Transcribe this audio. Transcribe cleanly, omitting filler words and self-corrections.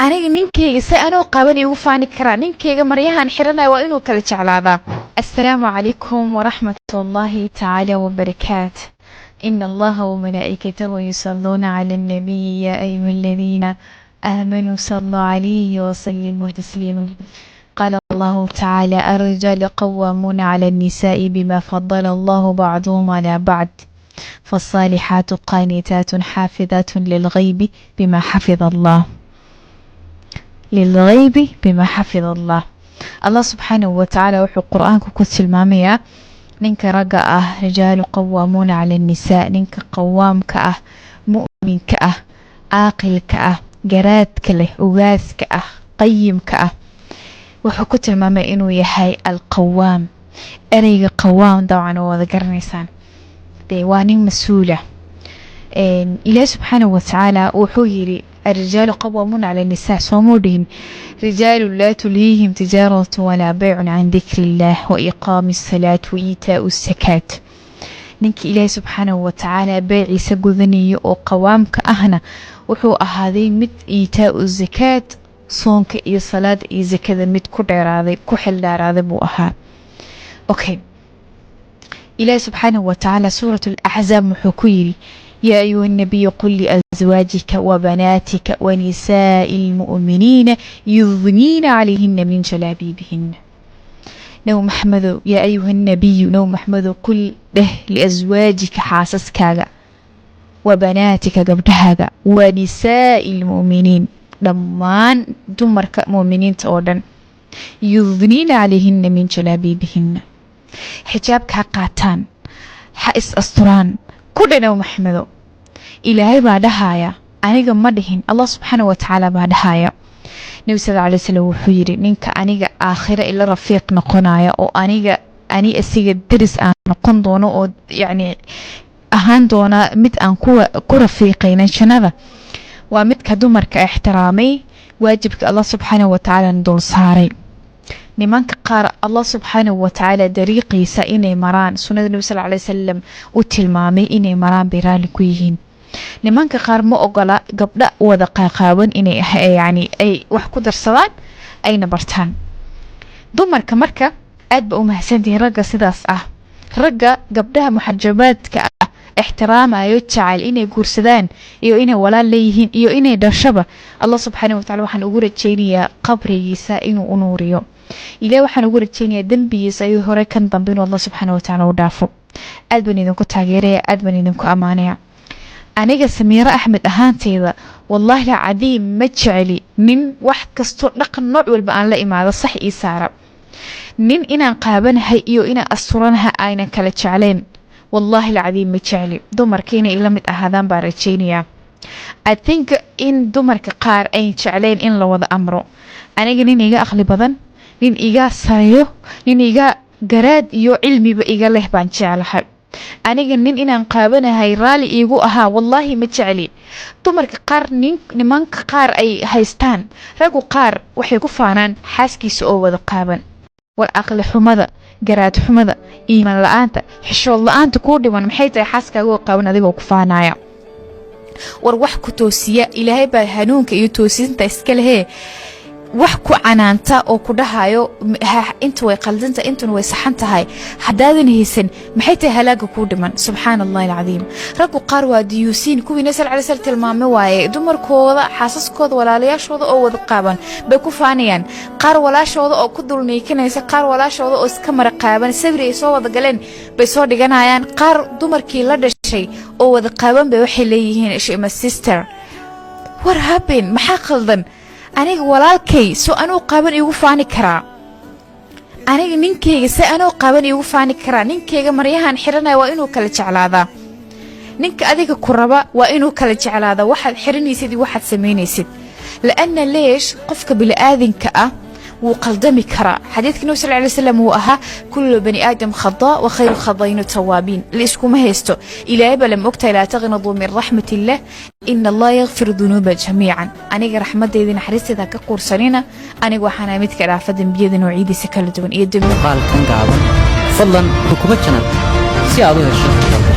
aniga ninkeyga si anoo qaban igu faani karaa ninkeyga maryahan xiranaya waa inuu kala jeclaadaa. Assalaamu calaykum waraxmatullaahi tacaala wabarakaatu. إن الله وملائكته يصلون على النبي يا أيها الذين آمنوا صلوا عليه وسلموا تسليما. قال الله تعالى الرجال قوامون على النساء بما فضل الله بعضهم على بعض فالصالحات قانتات حافظات للغيب بما حفظ الله. للغيب بما حفظ الله. الله سبحانه وتعالى وحو القرآن كتل المامية ninka ragga ah rijaalu qawaamuuna cala annisaa, ninka qawaamka ah, mu'minka ah, caaqilka ah, garaadka leh, ugaaska ah, qayimka ah, wuxuu ku tilmaamay inuu yahay alqawaam. ereyga qawaam dabcan oo wada garanaysaan dee waa nin mas-uula. ilaahi subxaanahu watacaala wuxuu yidhi الرجال قوامون على النساء صمودهم رجال لا تلهيهم تجارة ولا بيع عن ذكر الله وإقام الصلاة وإيتاء الزكاة. نك إلهي سبحانه وتعالى بيع سجذني وقوام كأهنا وحو أهذي مت إيتاء الزكاة صونك إي صلاة إي زكاة مت كدراذي كحل راذي بوها. أوكي. إلهي سبحانه وتعالى سورة الأحزاب محكيري يا أيها النبي قل لأزواجك وبناتك ونساء المؤمنين يضنين عليهن من جلابيبهن. نو محمد يا أيها النبي نو محمد قل له لأزواجك حاسسك وبناتك قبلها ونساء المؤمنين لما دمرك مؤمنين تودن يضنين عليهن من جلابيبهن حجابك قاتان حائس أسطران كلنا محمد إلهي بعدها أنيقا مدهن الله سبحانه وتعالى بعدها نبي صلى الله عليه وسلم وحيري نينك أنيقا آخرة إلا رفيق نقنايا أو أني أسيق درس نقن دونه أو يعني أهان دونا مت أن كو رفيقين شنذا ومت كدمر كاحترامي واجبك الله سبحانه وتعالى ندول صاري nimanka qaar Allah subxaanahu wa ta'ala dariiqiisa inay maraan sunnada nabi sallallahu alayhi wasallam u tilmaamay inay maraan biraali ku yihiin. nimanka qaar ma ogola gabdha wada qaaqaaban inay yani ay wax ku darsadaan ayna bartaan. dumarka marka aad ba u mahadsantihiin ragga sidaas ah. ragga gabdhaha muxajabaadka ah ixtiraamayo jacayl inay guursadaan iyo inay walaal leeyihiin iyo inay dhashaba Allah subxaanahu wa ta'ala waxaan ugu rajaynayaa qabrigiisa inuu u nuuriyo. إلى وحنا نقول تشيني دنبي سأيه هراء كان ضمن الله سبحانه وتعالى ودافع. أدبني ذنكو تاجرية أدبني ذنكو أمانية. أنا جا سميرة أحمد أهانتي ذا والله لا عديم متشعلي من واحد كستور نقل نوع والبقى لا إما هذا صح إيسارة. نين إنا قابنها إيو إنا أسرانها أين كلا تشعلين والله العظيم متشعلي دمر كيني إلا مت أهذان بارتشينيا. I think إن دمر كقار أين تشعلين إن لو ذا أمره. أنا جنين إيجا أخلي بدن. nin iga sareeyo nin iga garaad iyo cilmiba iga leh baan jeclahay. aniga nin inaan qaabanahay raali iigu ahaa wallahi ma jecli. dumarka qaar nimanka qaar ay haystaan raggu qaar waxay ku faanaan xaaskiisa oo wada qaaban. war aqli xumada garaad xumada iimaan la'aanta xishood la'aanta ku dhiman maxay tahay xaaskaaga oo qaaban adigoo ku faanaya. war wax ku toosiya ilaahay baa hanuunka iyo toosinta iska leh. wax ku canaanta oo ku dhahayo inta way qaldanta inta way saxan tahay hadaadan haysan maxay tahay halaaga ku dhiman. subhanallahi alazim. raggu qaar waa diyuusin kuwii nasal cali sal tilmaamay waaye dumarkooda xaasaskooda walaalayaashooda oo wada qaaban bay ku faanayaan. qaar walaashooda oo ku dulneykanaysa qaar walaashooda oo iska mar qaaban sawir ay soo wada galeen bay soo dhiganayaan. qaar dumarkii la dhashay oo wada qaaban bay waxay leeyihiin ishima sister. what happened maxaa qaldan. aniga walaalkay soo anoo qaaban igu faani karaa. aniga ninkeyga si anoo qaaban igu faani karaa. ninkeyga maryahan xiranaya waa inuu kala jeclaadaa. ninka adiga ku raba waa inuu kala jeclaadaa waxaad xiranaysid iyo waxaad samaynaysid. لأن ليش قفك بالآذنك وقلدمي كرا. حديث النبي صلى الله عليه وسلم هو كل بني آدم خطاء وخير الخطائين التوابين. ليش ما هيستو إلى أبا لم أكتئ لا تغنضوا من رحمة الله إن الله يغفر الذنوب جميعا. أنا رحمة إذن حريص ذاك قرصنينا أنا وحنا متك رافد بيدن وعيد سكالة دون يدم. قال كان قابل فضلا حكومتنا سيادة الشرطة.